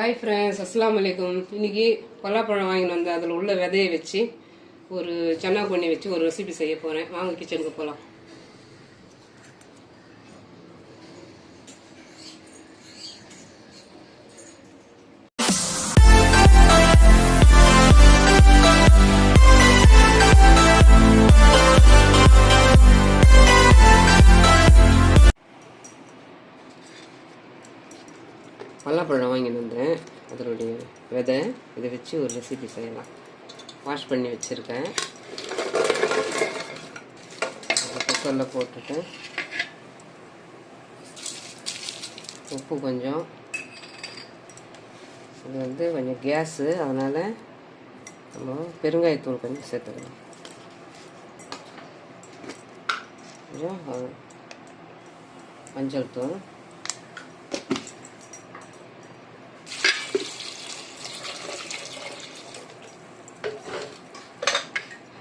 Hi friends, அஸ்ஸலாமு அலைக்கும். இன்றைக்கி பலாப்பழம் வாங்கிட்டு வந்து அதில் உள்ள விதையை வச்சு ஒரு சன்னா பண்ணி வச்சு ஒரு ரெசிபி செய்ய போகிறேன். வாங்க கிச்சனுக்கு போகலாம். பலாப்பழம் வாங்கிட்டு வந்தேன், அதனுடைய விதை இதை வச்சு ஒரு ரெசிபி செய்யலாம். வாஷ் பண்ணி வச்சுருக்கேன். குக்கரில் போட்டுட்டு உப்பு கொஞ்சம், இது வந்து கொஞ்சம் கேஸு, அதனால் நம்ம பெருங்காயத்தூள் கொஞ்சம் சேர்த்துக்கலாம். கொஞ்சம் மஞ்சள் தூள்,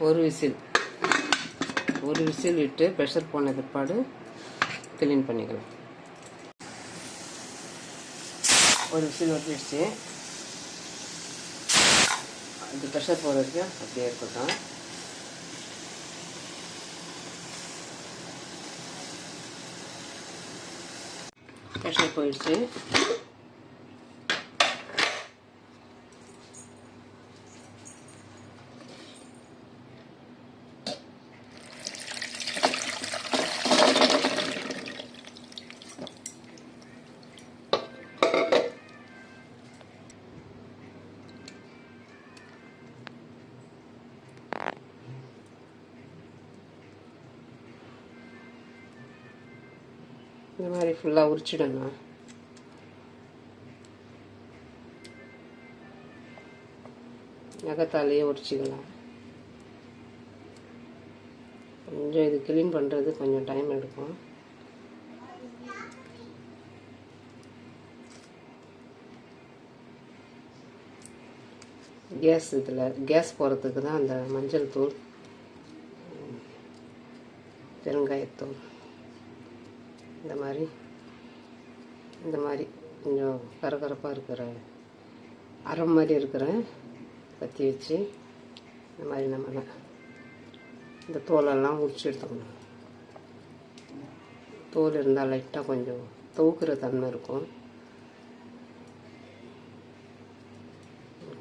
ஒரு விசில் விட்டு ப்ரெஷர் போன பிற்பாடு க்ளீன் பண்ணிக்கலாம். ஒரு விசில் வந்துடுச்சு. அது ப்ரெஷர் போகிற வரைக்கும் அப்படியே இருக்கட்டும். ப்ரெஷர் போயிடுச்சு. இந்த மாதிரி ஃபுல்லாக உரிச்சிடணும். நகத்தாலேயே உரிச்சிக்கலாம். கொஞ்சம் இது க்ளீன் பண்ணுறது கொஞ்சம் டைம் எடுக்கும். கேஸ் போகிறதுக்கு தான் அந்த மஞ்சள் தூள், பெருங்காயத்தூள், இந்த மாதிரி கொஞ்சம் கரகரப்பாக இருக்கிற அரை மாதிரி இருக்கிற கத்தி வச்சு இந்த மாதிரி நம்ம இந்த தோலெல்லாம் உரிச்சு எடுத்துக்கணும். தோல் இருந்தால் லைட்டாக கொஞ்சம் துவக்குற தன்மை இருக்கும்.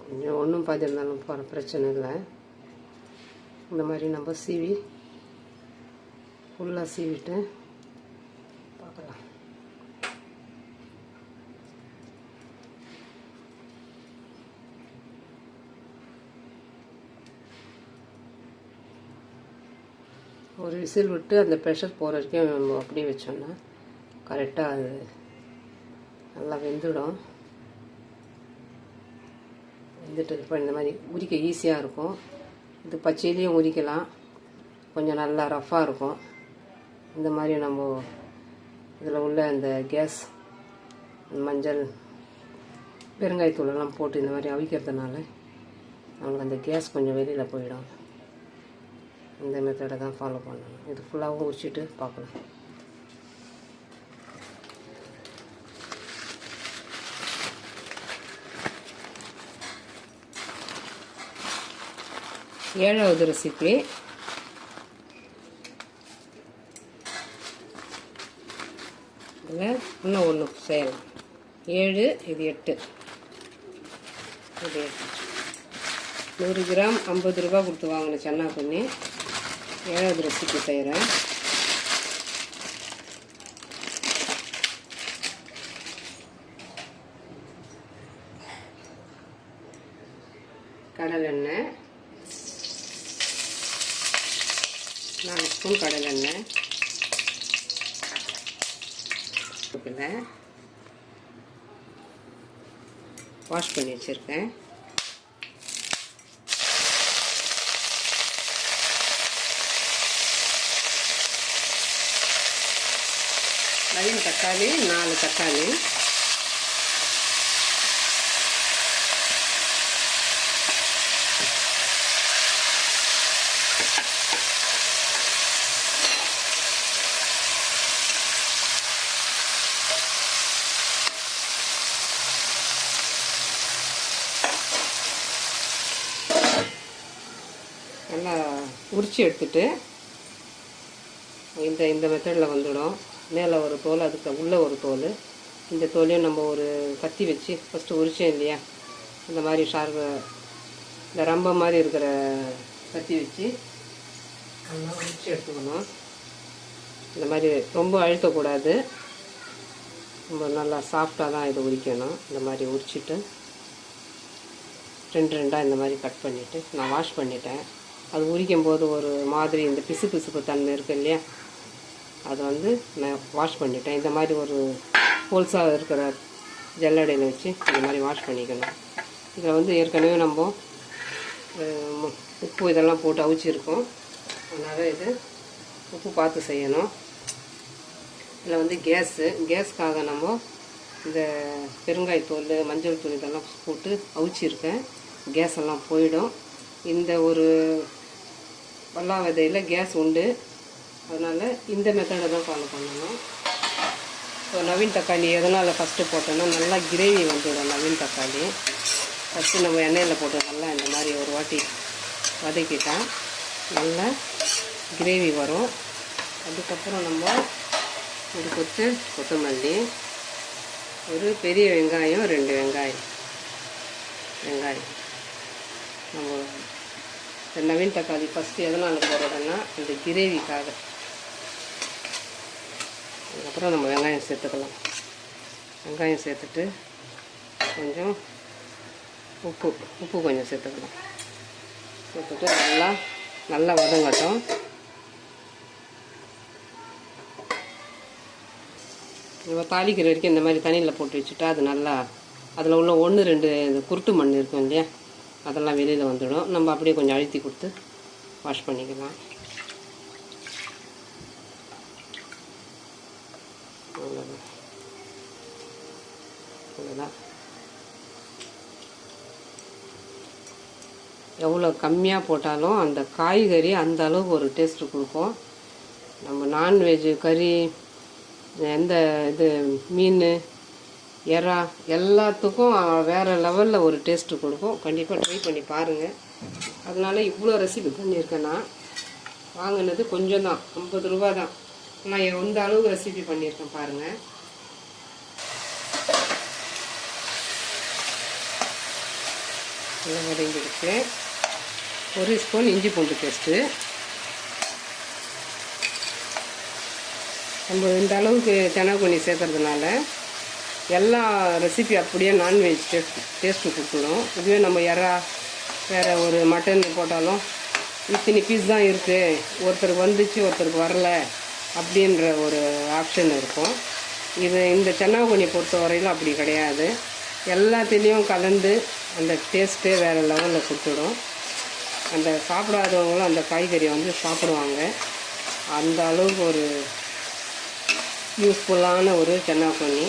கொஞ்சம் ஒன்றும் பாதி இருந்தாலும் போகிற பிரச்சனை இல்லை. இந்த மாதிரி நம்ம ஃபுல்லாக சீவிட்டு பார்க்கலாம். ஒரு விசில் விட்டு அந்த ப்ரெஷர் போகிற வரைக்கும் நம்ம அப்படியே வச்சோன்னா கரெக்டாக அது நல்லா வெந்துடும். வெந்துட்டு இப்போ இந்த மாதிரி உரிக்க ஈஸியாக இருக்கும். இது பச்சையிலையும் உரிக்கலாம், கொஞ்சம் நல்லா ரஃப்பாக இருக்கும். இந்த மாதிரி நம்ம இதில் உள்ள இந்த கேஸ், மஞ்சள், பெருங்காயத்தூளெல்லாம் போட்டு இந்த மாதிரி அவிக்கிறதுனால நம்மளுக்கு அந்த கேஸ் கொஞ்சம் வெளியில் போயிடும். இந்த மெத்தடை தான் ஃபாலோ பண்ணணும். இது ஃபுல்லாகவும் உரிச்சிட்டு பார்க்கலாம். ஏழாவது ரெசிபி. இதில் இன்னும் ஒன்று செய்யலாம். 7, இது 8. இது 100 கிராம் 50 ரூபா கொடுத்து வாங்கின சன்னா பண்ணி 7வது ரெசிபி செய்கிறேன். கடலெண்ணெய் 4 ஸ்பூன் கடலெண்ணெய், வாஷ் பண்ணி வச்சுருக்கேன். தக்காளி 4 தக்காளி, நல்லா உரித்து எடுத்துட்டு இந்த மெத்தடில் வந்துடும். மேலே ஒரு தோல், அதுக்கு உள்ளே ஒரு தோல். இந்த தோலையும் நம்ம ஒரு கத்தி வச்சு ஃபஸ்ட்டு உரிச்சோம் இல்லையா, இந்த மாதிரி இந்த ரம்ப மாதிரி இருக்கிற கத்தி வச்சு நல்லா உரித்து எடுத்துக்கணும். இந்த மாதிரி ரொம்ப அழுத்தக்கூடாது, ரொம்ப நல்லா சாஃப்டாக தான் இது உரிக்கணும். இந்த மாதிரி உரிச்சிட்டு ரெண்டாக இந்த மாதிரி கட் பண்ணிவிட்டு நான் வாஷ் பண்ணிட்டேன். அது உரிக்கும் போது ஒரு மாதிரி இந்த பிசு தன்மை இருக்குது இல்லையா, அதை வந்து நான் வாஷ் பண்ணிட்டேன். இந்த மாதிரி ஒரு ஹோல்ஸாக இருக்கிற ஜல்லடையில் வச்சு இந்த மாதிரி வாஷ் பண்ணிக்கணும். இதில் வந்து ஏற்கனவே நம்ம உப்பு இதெல்லாம் போட்டு அவிச்சிருக்கோம், அதனால் இது உப்பு பார்த்து செய்யணும். இதில் வந்து கேஸுக்காக நம்ம இந்த பெருங்காயத்தூள், மஞ்சள் தூள் இதெல்லாம் போட்டு அவிச்சிருக்கேன். கேஸ் எல்லாம் போயிடும். இந்த ஒரு வல்லா விதையில் கேஸ் உண்டு, அதனால் இந்த மெத்தடை தான் ஃபாலோ பண்ணணும். ஸோ நவீன் தக்காளி எதனால் ஃபஸ்ட்டு போட்டோன்னா நல்லா கிரேவி வந்துவிடும். நவீன் தக்காளி ஃபஸ்ட்டு நம்ம எண்ணெயில் போட்டு நல்லா இந்த மாதிரி ஒரு வாட்டி வதக்கிட்டால் நல்லா கிரேவி வரும். அதுக்கப்புறம் நம்ம ஒரு கொத்தமல்லி, ஒரு பெரிய வெங்காயம், 2 வெங்காயம் நம்ம இந்த நவீன் தக்காளி ஃபஸ்ட்டு எதனால் போடுறோன்னா இந்த கிரேவிக்காக. அதுக்கப்புறம் நம்ம வெங்காயம் சேர்த்துக்கலாம். வெங்காயம் சேர்த்துட்டு கொஞ்சம் உப்பு கொஞ்சம் சேர்த்துக்கலாம். சேர்த்துட்டு நல்லா வதங்கட்டும். நம்ம தாளிக்கிற வரைக்கும் இந்த மாதிரி தண்ணியில் போட்டு வச்சுட்டா அது நல்லா அதில் உள்ள 1-2 இந்த குருட்டு மண் இருக்கும் இல்லையா, அதெல்லாம் வெளியில் வந்துடும். நம்ம அப்படியே கொஞ்சம் அழுத்தி கொடுத்து வாஷ் பண்ணிக்கலாம். அவ்வளோதான். எவ்வளோ கம்மியாக போட்டாலும் அந்த காய்கறி அந்த அளவுக்கு ஒரு டேஸ்ட்டு கொடுக்கும். நம்ம நான்வெஜ்ஜு கறி, எந்த இது மீன், எறா எல்லாத்துக்கும் வேறு லெவலில் ஒரு டேஸ்ட்டு கொடுக்கும். கண்டிப்பாக ட்ரை பண்ணி பாருங்கள். அதனால இவ்வளோ ரெசிபி பண்ணியிருக்கேன்னா, வாங்கினது கொஞ்சம் தான், 50 ரூபா தான். நான் எந்த அளவுக்கு ரெசிபி பண்ணியிருக்கேன் பாருங்கள். நல்லா வதங்கிடுச்சு. 1 ஸ்பூன் இஞ்சி பூண்டு பேஸ்ட்டு. நம்ம இந்த அளவுக்கு தெனாக்குனி சேர்க்கறதுனால எல்லா ரெசிபி அப்படியே நான்வெஜ் டேஸ்ட்டு கொடுத்துடும். இதுவே நம்ம வேறு ஒரு மட்டன் போட்டாலும் இத்தனை பீஸ் தான் இருக்குது, ஒருத்தருக்கு வந்துச்சு ஒருத்தருக்கு வரல அப்படின்ற ஒரு ஆப்ஷன் இருக்கும். இந்த தெனாக்குனி பொறுத்த வரையிலும் அப்படி கிடையாது. எல்லாத்துலேயும் கலந்து அந்த டேஸ்ட்டே வேறு லெவலில் கொடுத்துடும். அந்த சாப்பிடாதவங்களும் அந்த காய்கறியை வந்து சாப்பிடுவாங்க. அந்த அளவுக்கு ஒரு யூஸ்ஃபுல்லான ஒரு தெனாக்குனி.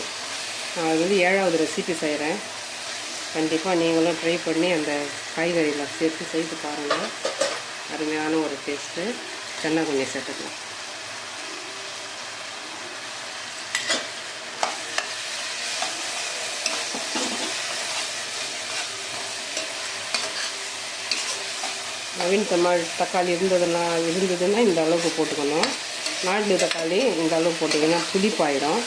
நான் அது வந்து 7வது ரெசிபி செய்கிறேன். கண்டிப்பாக நீங்களும் ட்ரை பண்ணி அந்த காய்கறியில் சேர்த்து செய்து பாருங்கள். அருமையான ஒரு டேஸ்ட்டு. தெனாக்குனியை சேர்த்துக்கலாம். நவீன் தக்காளி இருந்ததுன்னா இந்த அளவுக்கு போட்டுக்கணும். நாட்டு தக்காளி இந்த அளவுக்கு போட்டுக்கிங்கன்னா புளிப்பாயிடும்.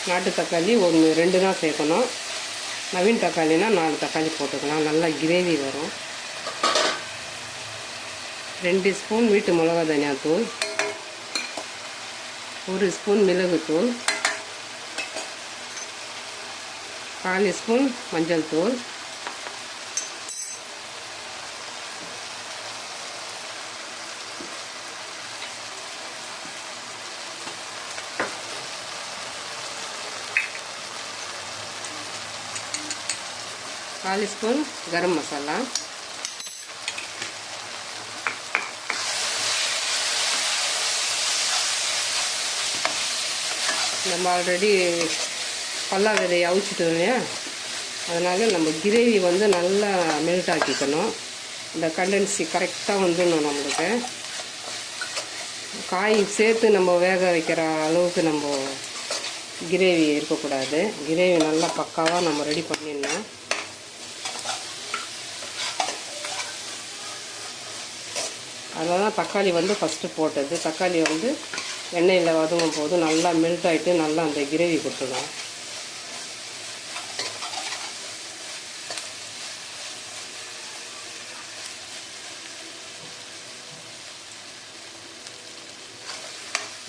நாட்டு தக்காளி 1-2 தான் சேர்க்கணும். நவீன் தக்காளினா 4 தக்காளி போட்டுக்கலாம். நல்லா கிரேவி வரும். 2 ஸ்பூன் வீட்டு மிளகா தனியாத்தூள், 1 ஸ்பூன் மிளகுத்தூள், 1/4 ஸ்பூன் மஞ்சள் தூள், கால் ஸ்பூன் கரம் மசாலா, நம்ம ஆல்ரெடி பல்லா விதையை அவிச்சிட்டோம் இல்லையா, அதனால் நம்ம கிரேவி வந்து நல்லா மெல்ட் ஆக்கிக்கணும். இந்த கண்டென்சி கரெக்டாக வந்துடணும். நம்மளுக்கு காய் சேர்த்து நம்ம வேக வைக்கிற அளவுக்கு நம்ம கிரேவி இருக்கக்கூடாது. கிரேவி நல்லா பக்காவாக நம்ம ரெடி பண்ணிடணும். அதனால தான் தக்காளி வந்து ஃபஸ்ட்டு போட்டது. தக்காளி வந்து எண்ணெயில் வதங்கும் போது நல்லா மெல்ட் ஆகிட்டு நல்லா அந்த கிரேவி கொடுத்துடும்.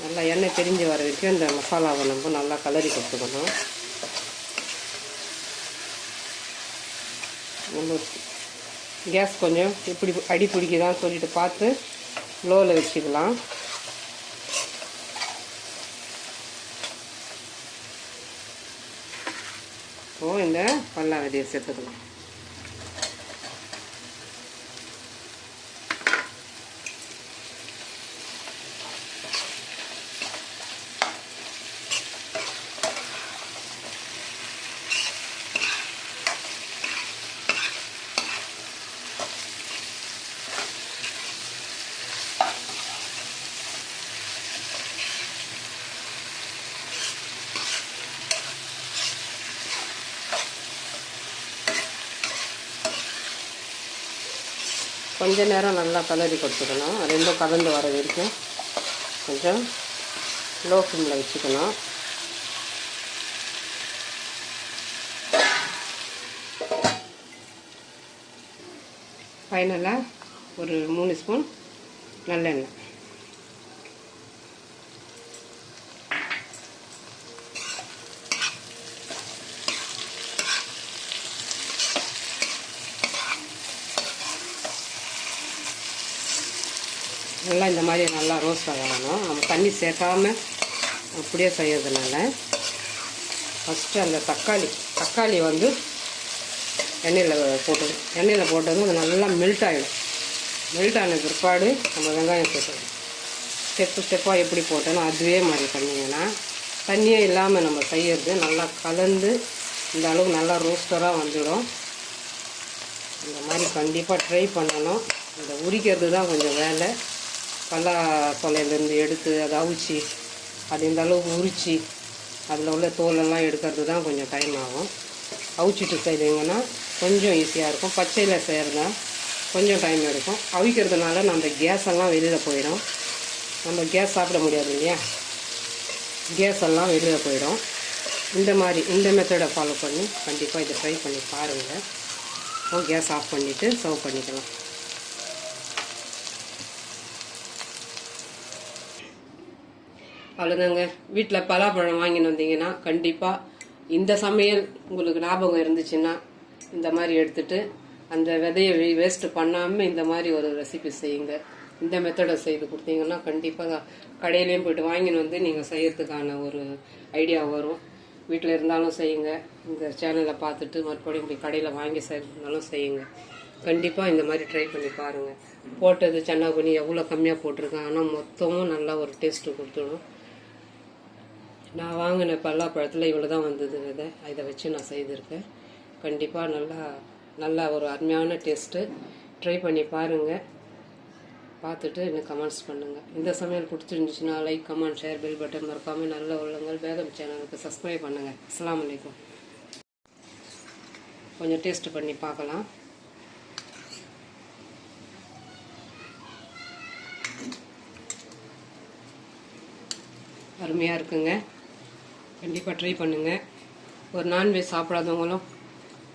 நல்லா எண்ணெய் பிரிஞ்சு வர வரைக்கும் இந்த மசாலாவை நம்ம நல்லா கலரி கொடுத்துக்கணும். நம்ம கேஸ் கொஞ்சம் இப்படி அடி பிடிக்குதான்னு சொல்லிட்டு பார்த்து லோவில் வச்சுக்கலாம். இந்த பல்லா விதையை சேர்த்துக்கலாம். கொஞ்ச நேரம் நல்லா கலரி கொடுத்துக்கணும். ரெண்டும் கலந்து வர வரைக்கும் கொஞ்சம் லோ ஃப்ளேமில் வச்சுக்கணும். ஃபைனலாக ஒரு 3 ஸ்பூன் நல்லெண்ணெய். நல்லா இந்த மாதிரி நல்லா ரோஸ்ட் ஆகணும். நம்ம தண்ணி சேர்க்காம அப்படியே செய்யறதுனால ஃபஸ்ட்டு அந்த தக்காளி வந்து எண்ணெயில் போட்டதும் அது நல்லா மெல்ட் ஆகிடும். மெல்ட் ஆன பிற்பாடு நம்ம வெங்காயம் சேர்க்கணும். ஸ்டெப்பாக எப்படி போட்டோன்னா அதுவே மாதிரி பண்ணிங்கன்னா தண்ணியே இல்லாமல் நம்ம செய்யறது நல்லா கலந்து இந்த அளவுக்கு நல்லா ரோஸ்டராக வந்துடும். இந்த மாதிரி கண்டிப்பாக ட்ரை பண்ணணும். இந்த உரிக்கிறது தான் கொஞ்சம் வேலை. பல்லா தொலையிலேருந்து எடுத்து அதை அவிச்சி அது இந்த அளவுக்கு உரித்து அதில் உள்ள தோலெல்லாம் எடுக்கிறது தான் கொஞ்சம் டைம் ஆகும். அவிச்சிட்டு செய்வீங்கன்னா கொஞ்சம் ஈஸியாக இருக்கும். பச்சையில் செய்கிறதா கொஞ்சம் டைம் எடுக்கும். அவிக்கிறதுனால நம்ம கேஸ் எல்லாம் வெளியில் போயிடும். நம்ம கேஸ் சாப்பிட முடியாது இல்லையா, கேஸ் எல்லாம் வெளியில் போயிடும். இந்த மெத்தடை ஃபாலோ பண்ணி கண்டிப்பாக இதை ட்ரை பண்ணி பாருங்கள். கேஸ் ஆஃப் பண்ணிவிட்டு சர்வ் பண்ணிக்கலாம். அவ்வளோதாங்க. வீட்டில் பலாப்பழம் வாங்கின்னு வந்தீங்கன்னா கண்டிப்பாக இந்த சமையல் உங்களுக்கு ஞாபகம் இருந்துச்சுன்னா இந்த மாதிரி எடுத்துகிட்டு அந்த விதையை வேஸ்ட்டு பண்ணாமல் இந்த மாதிரி ஒரு ரெசிபி செய்யுங்க. இந்த மெத்தடை செய்து கொடுத்தீங்கன்னா கண்டிப்பாக கடையிலையும் போய்ட்டு வாங்கின்னு வந்து நீங்கள் செய்யறதுக்கான ஒரு ஐடியா வரும். வீட்டில் இருந்தாலும் செய்யுங்க. இந்த சேனலை பார்த்துட்டு மறுபடியும் இப்படி கடையில் வாங்கி செய்யறதுனாலும் செய்யுங்க. கண்டிப்பாக இந்த மாதிரி ட்ரை பண்ணி பாருங்கள். போட்டது சன்னா பண்ணி எவ்வளோ கம்மியாக போட்டிருக்கேன், ஆனால் மொத்தமும் நல்லா ஒரு டேஸ்ட்டு கொடுத்துடும். நான் வாங்கின பல்லாப்பழத்தில் இவ்வளோ தான் வந்தது விதை. இதை வச்சு நான் செய்திருக்கேன். கண்டிப்பாக நல்லா ஒரு அருமையான டேஸ்ட்டு. ட்ரை பண்ணி பாருங்கள். பார்த்துட்டு எனக்கு கமெண்ட்ஸ் பண்ணுங்கள். இந்த சமையல் பிடிச்சிருந்துச்சுன்னா like, comment, share, bell button மறக்காமல் நல்ல உள்ளங்கள் பேகம் சேனலுக்கு சப்ஸ்கிரைப் பண்ணுங்கள். அஸ்ஸலாமு அலைக்கும். கொஞ்சம் டேஸ்ட் பண்ணி பார்க்கலாம். அருமையாக இருக்குங்க. கண்டிப்பாக ட்ரை பண்ணுங்கள். ஒரு நான்வெஜ் சாப்பிடாதவங்களும்,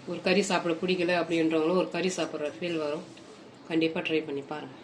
ஒரு கறி சாப்பிட பிடிக்கல அப்படின்றவங்களும் ஒரு கறி சாப்பிட்ற ஃபீல் வரும். கண்டிப்பாக ட்ரை பண்ணி பாருங்கள்.